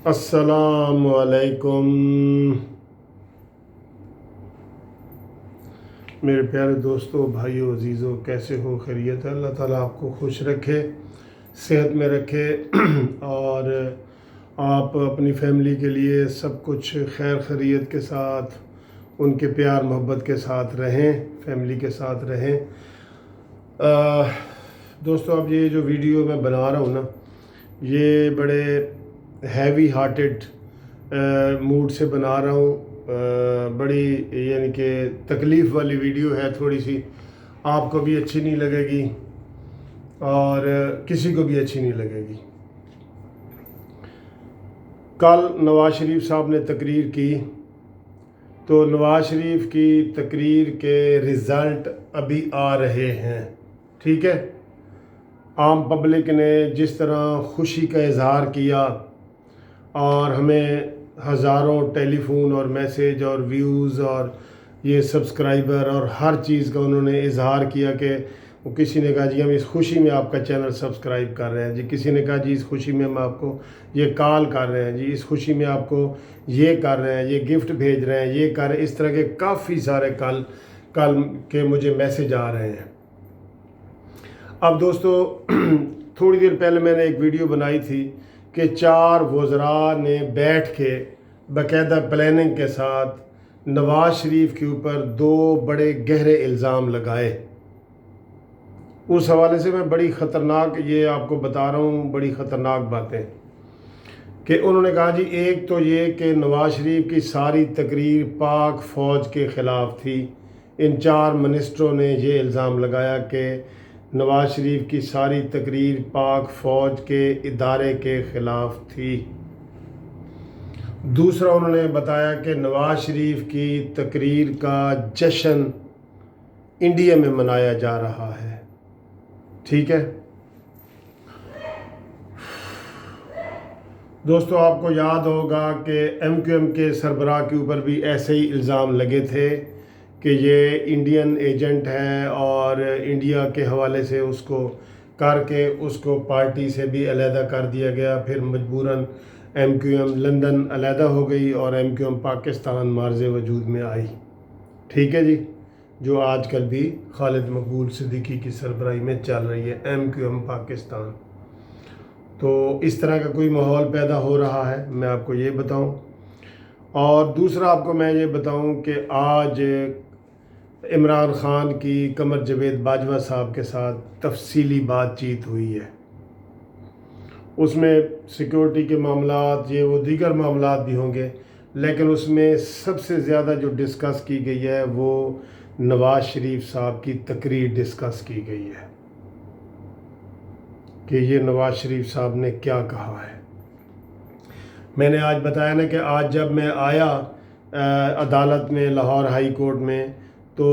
अस्सलाम वालेकुम मेरे प्यारे दोस्तों, भाइयों, अजीज़ों, कैसे हो? खैरियत है? अल्लाह ताला आपको खुश रखे, सेहत में रखे और आप अपनी फैमिली के लिए सब कुछ खैर खैरियत के साथ, उनके प्यार मोहब्बत के साथ रहें, फैमिली के साथ रहें। दोस्तों, अब ये जो वीडियो मैं बना रहा हूँ ना, ये बड़े हैवी हार्टेड मूड से बना रहा हूँ। बड़ी यानी कि तकलीफ़ वाली वीडियो है, थोड़ी सी आपको भी अच्छी नहीं लगेगी और किसी को भी अच्छी नहीं लगेगी। कल नवाज़ शरीफ साहब ने तकरीर की, तो नवाज़ शरीफ की तकरीर के रिज़ल्ट अभी आ रहे हैं। ठीक है, आम पब्लिक ने जिस तरह खुशी का इजहार किया और हमें हज़ारों टेलीफोन और मैसेज और व्यूज़ और ये सब्सक्राइबर और हर चीज़ का उन्होंने इजहार किया कि वो किसी ने कहा जी हम इस खुशी में आपका चैनल सब्सक्राइब कर रहे हैं जी, किसी ने कहा जी इस खुशी में हम आपको ये कॉल कर रहे हैं जी, इस खुशी में आपको ये कर रहे हैं, ये गिफ्ट भेज रहे हैं, ये कर रहे हैं। इस तरह के काफ़ी सारे कल के मुझे मैसेज आ रहे हैं। अब दोस्तों, थोड़ी देर पहले मैंने एक वीडियो बनाई थी कि 4 वज़रा ने बैठ के बाकायदा प्लानिंग के साथ नवाज़ शरीफ के ऊपर 2 बड़े गहरे इल्ज़ाम लगाए। उस हवाले से मैं बड़ी ख़तरनाक ये आपको बता रहा हूँ, बड़ी ख़तरनाक बातें कि उन्होंने कहा जी, एक तो ये कि नवाज़ शरीफ की सारी तकरीर पाक फ़ौज के ख़िलाफ़ थी। इन 4 मिनिस्टरों ने ये इल्ज़ाम लगाया कि नवाज़ शरीफ की सारी तकरीर पाक फ़ौज के इदारे के ख़िलाफ़ थी। दूसरा, उन्होंने बताया कि नवाज़ शरीफ की तकरीर का जश्न इंडिया में मनाया जा रहा है। ठीक है दोस्तों, आपको याद होगा कि MQM के सरबराह के ऊपर भी ऐसे ही इल्ज़ाम लगे थे कि ये इंडियन एजेंट है और इंडिया के हवाले से उसको करके उसको पार्टी से भी अलहदा कर दिया गया। फिर मजबूरन MQM लंदन अलहदा हो गई और MQM पाकिस्तान मार्ज़ वजूद में आई। ठीक है जी, जो आजकल भी खालिद मकबूल सिद्दीकी की सरबराही में चल रही है, MQM पाकिस्तान। तो इस तरह का कोई माहौल पैदा हो रहा है, मैं आपको ये बताऊं। और दूसरा आपको मैं ये बताऊं कि आज इमरान ख़ान की कमर जावेद बाजवा साहब के साथ तफसीली बातचीत हुई है। उसमें सिक्योरिटी के मामलात, ये वो दीगर मामलात भी होंगे, लेकिन उसमें सबसे ज़्यादा जो डिस्कस की गई है वो नवाज़ शरीफ साहब की तकरीर डिस्कस की गई है कि ये नवाज़ शरीफ साहब ने क्या कहा है। मैंने आज बताया ना कि आज जब मैं आया अदालत में, लाहौर हाई कोर्ट में, तो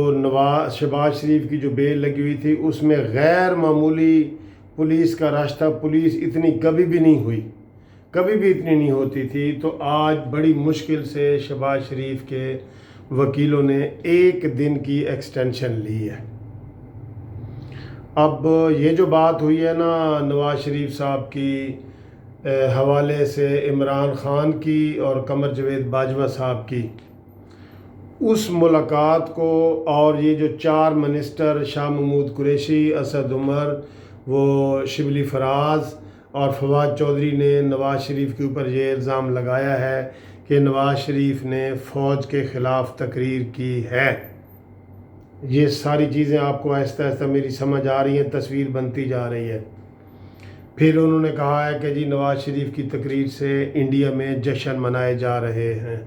शहबाज शरीफ की जो बेल लगी हुई थी उसमें गैर मामूली पुलिस का रश था। पुलिस इतनी कभी भी नहीं हुई, कभी भी इतनी नहीं होती थी। तो आज बड़ी मुश्किल से शहबाज शरीफ के वकीलों ने 1 दिन की एक्सटेंशन ली है। अब ये जो बात हुई है ना नवाज़ शरीफ साहब की हवाले से इमरान ख़ान की और कमर जावेद बाजवा साहब की, उस मुलाकात को और ये जो 4 मिनिस्टर शाह महमूद कुरैशी, असद उमर, वो शिबली फराज और फवाद चौधरी ने नवाज़ शरीफ के ऊपर ये इल्ज़ाम लगाया है कि नवाज़ शरीफ ने फ़ौज के ख़िलाफ़ तकरीर की है। ये सारी चीज़ें आपको आहिस्ता आहिस्ता मेरी समझ आ रही हैं, तस्वीर बनती जा रही है। फिर उन्होंने कहा है कि जी नवाज़ शरीफ की तकरीर से इंडिया में जश्न मनाए जा रहे हैं।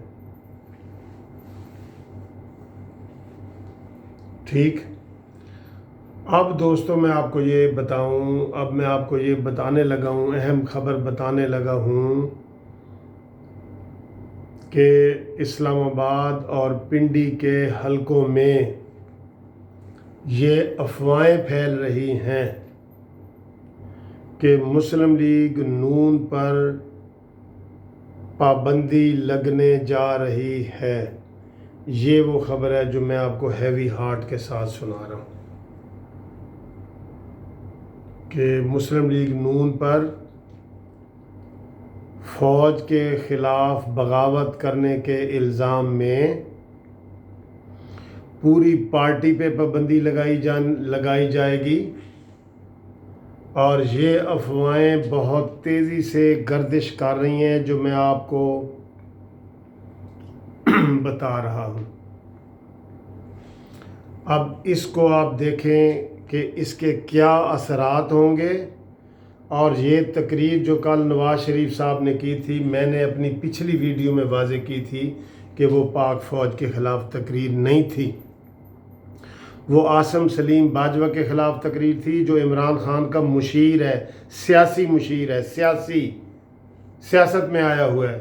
ठीक, अब दोस्तों मैं आपको ये बताऊं, अब मैं आपको ये बताने लगा हूँ, अहम खबर बताने लगा हूँ कि इस्लामाबाद और पिंडी के हलकों में ये अफवाहें फैल रही हैं कि मुस्लिम लीग नून पर पाबंदी लगने जा रही है। ये वो ख़बर है जो मैं आपको हैवी हार्ट के साथ सुना रहा हूँ कि मुस्लिम लीग नून पर فوج کے خلاف بغاوت کرنے کے الزام میں پوری پارٹی پہ پابندی لگائی جائے گی، اور یہ افواہیں بہت تیزی سے گردش کر رہی ہیں جو میں آپ کو بتا رہا ہوں۔ اب اس کو آپ دیکھیں کہ اس کے کیا اثرات ہوں گے۔ اور یہ تقریر جو کل نواز شریف صاحب نے کی تھی، میں نے اپنی پچھلی ویڈیو میں واضح کی تھی کہ وہ پاک فوج کے خلاف تقریر نہیں تھی، وہ عاصم سلیم باجوہ کے خلاف تقریر تھی جو عمران خان کا مشیر ہے، سیاسی مشیر ہے، سیاست میں آیا ہوا ہے،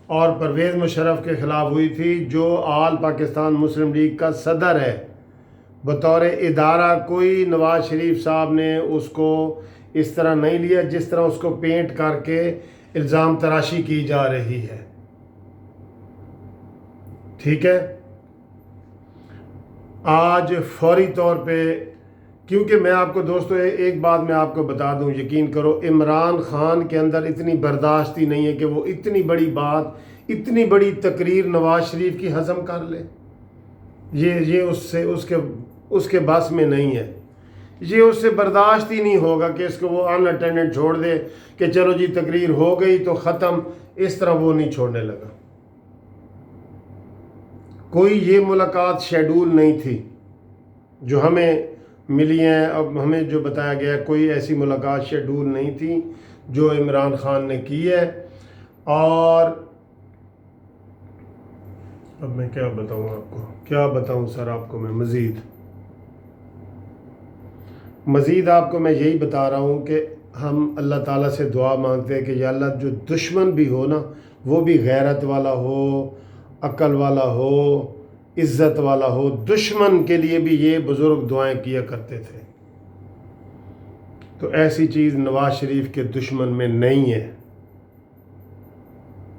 اور پرویز مشرف کے خلاف ہوئی تھی جو آل پاکستان مسلم لیگ کا صدر ہے بطور ادارہ۔ کوئی نواز شریف صاحب نے اس کو اس طرح نہیں لیا جس طرح اس کو پینٹ کر کے الزام تراشی کی جا رہی ہے، ٹھیک ہے۔ آج فوری طور پہ، کیونکہ میں آپ کو دوستو ایک بات میں آپ کو بتا دوں، یقین کرو عمران خان کے اندر اتنی برداشت ہی نہیں ہے کہ وہ اتنی بڑی بات، اتنی بڑی تقریر نواز شریف کی ہضم کر لے۔ یہ اس کے بس میں نہیں ہے، یہ اس سے برداشت ہی نہیں ہوگا کہ اس کو وہ ان اٹینڈنٹ چھوڑ دے کہ چلو جی تقریر ہو گئی تو ختم، اس طرح وہ نہیں چھوڑنے لگا۔ کوئی یہ ملاقات شیڈول نہیں تھی جو ہمیں ملی ہیں، اب ہمیں جو بتایا گیا کوئی ایسی ملاقات شیڈول نہیں تھی جو عمران خان نے کی ہے۔ اور اب میں کیا بتاؤں آپ کو، کیا بتاؤں سر آپ کو، میں مزید آپ کو میں یہی بتا رہا ہوں کہ ہم اللہ تعالیٰ سے دعا مانگتے ہیں کہ یا اللہ جو دشمن بھی ہو نا، وہ بھی غیرت والا ہو، عقل والا ہو، عزت والا ہو۔ دشمن کے لیے بھی یہ بزرگ دعائیں کیا کرتے تھے، تو ایسی چیز نواز شریف کے دشمن میں نہیں ہے،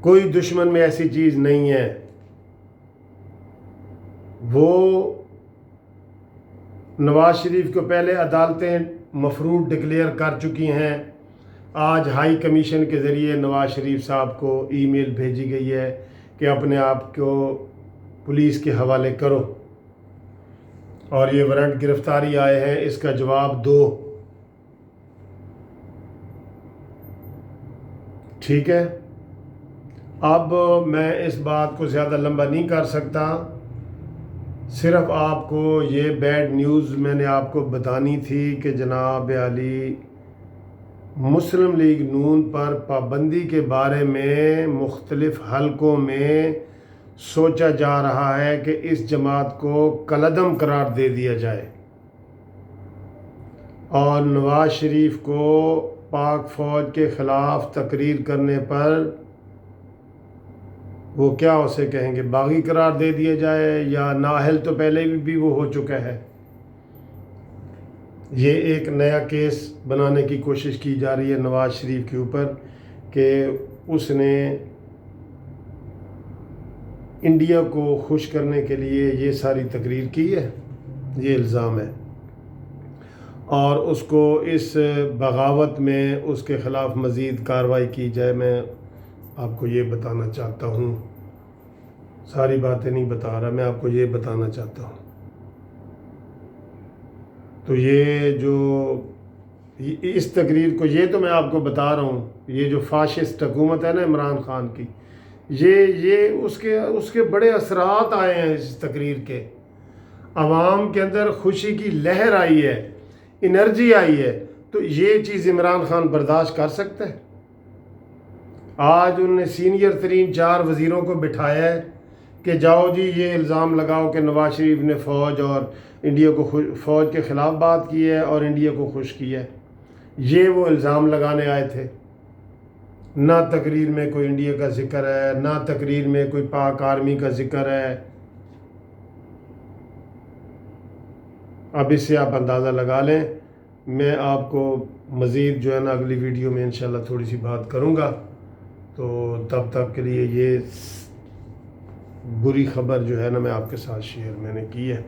کوئی دشمن میں ایسی چیز نہیں ہے۔ وہ نواز شریف کو پہلے عدالتیں مفروض ڈکلیئر کر چکی ہیں، آج ہائی کمیشن کے ذریعے نواز شریف صاحب کو ای میل بھیجی گئی ہے کہ اپنے آپ کو پولیس کے حوالے کرو، اور یہ وارنٹ گرفتاری آئے ہیں، اس کا جواب دو، ٹھیک ہے۔ اب میں اس بات کو زیادہ لمبا نہیں کر سکتا، صرف آپ کو یہ بیڈ نیوز میں نے آپ کو بتانی تھی کہ جناب علی مسلم لیگ نون پر پابندی کے بارے میں مختلف حلقوں میں سوچا جا رہا ہے کہ اس جماعت کو کالعدم قرار دے دیا جائے، اور نواز شریف کو پاک فوج کے خلاف تقریر کرنے پر وہ کیا اسے کہیں گے، باغی قرار دے دیا جائے، یا نااہل تو پہلے بھی وہ ہو چکا ہے۔ یہ ایک نیا کیس بنانے کی کوشش کی جا رہی ہے نواز شریف کے اوپر کہ اس نے انڈیا کو خوش کرنے کے لیے یہ ساری تقریر کی ہے، یہ الزام ہے، اور اس کو اس بغاوت میں اس کے خلاف مزید کارروائی کی جائے۔ میں آپ کو یہ بتانا چاہتا ہوں، ساری باتیں نہیں بتا رہا، میں آپ کو یہ بتانا چاہتا ہوں۔ تو یہ جو اس تقریر کو، یہ تو میں آپ کو بتا رہا ہوں، یہ جو فاشسٹ حکومت ہے نا عمران خان کی، یہ اس کے بڑے اثرات آئے ہیں اس تقریر کے، عوام کے اندر خوشی کی لہر آئی ہے، انرجی آئی ہے، تو یہ چیز عمران خان برداشت کر سکتا ہے؟ آج انہوں نے سینئر ترین 4 وزیروں کو بٹھایا ہے کہ جاؤ جی یہ الزام لگاؤ کہ نواز شریف نے فوج اور انڈیا کو فوج کے خلاف بات کی ہے اور انڈیا کو خوش کیا ہے۔ یہ وہ الزام لگانے آئے تھے، نہ تقریر میں کوئی انڈیا کا ذکر ہے، نہ تقریر میں کوئی پاک آرمی کا ذکر ہے۔ اب اس سے آپ اندازہ لگا لیں۔ میں آپ کو مزید جو ہے نا اگلی ویڈیو میں انشاءاللہ تھوڑی سی بات کروں گا، تو تب تک کے لیے یہ بری خبر جو ہے نا میں آپ کے ساتھ شیئر میں نے کی ہے۔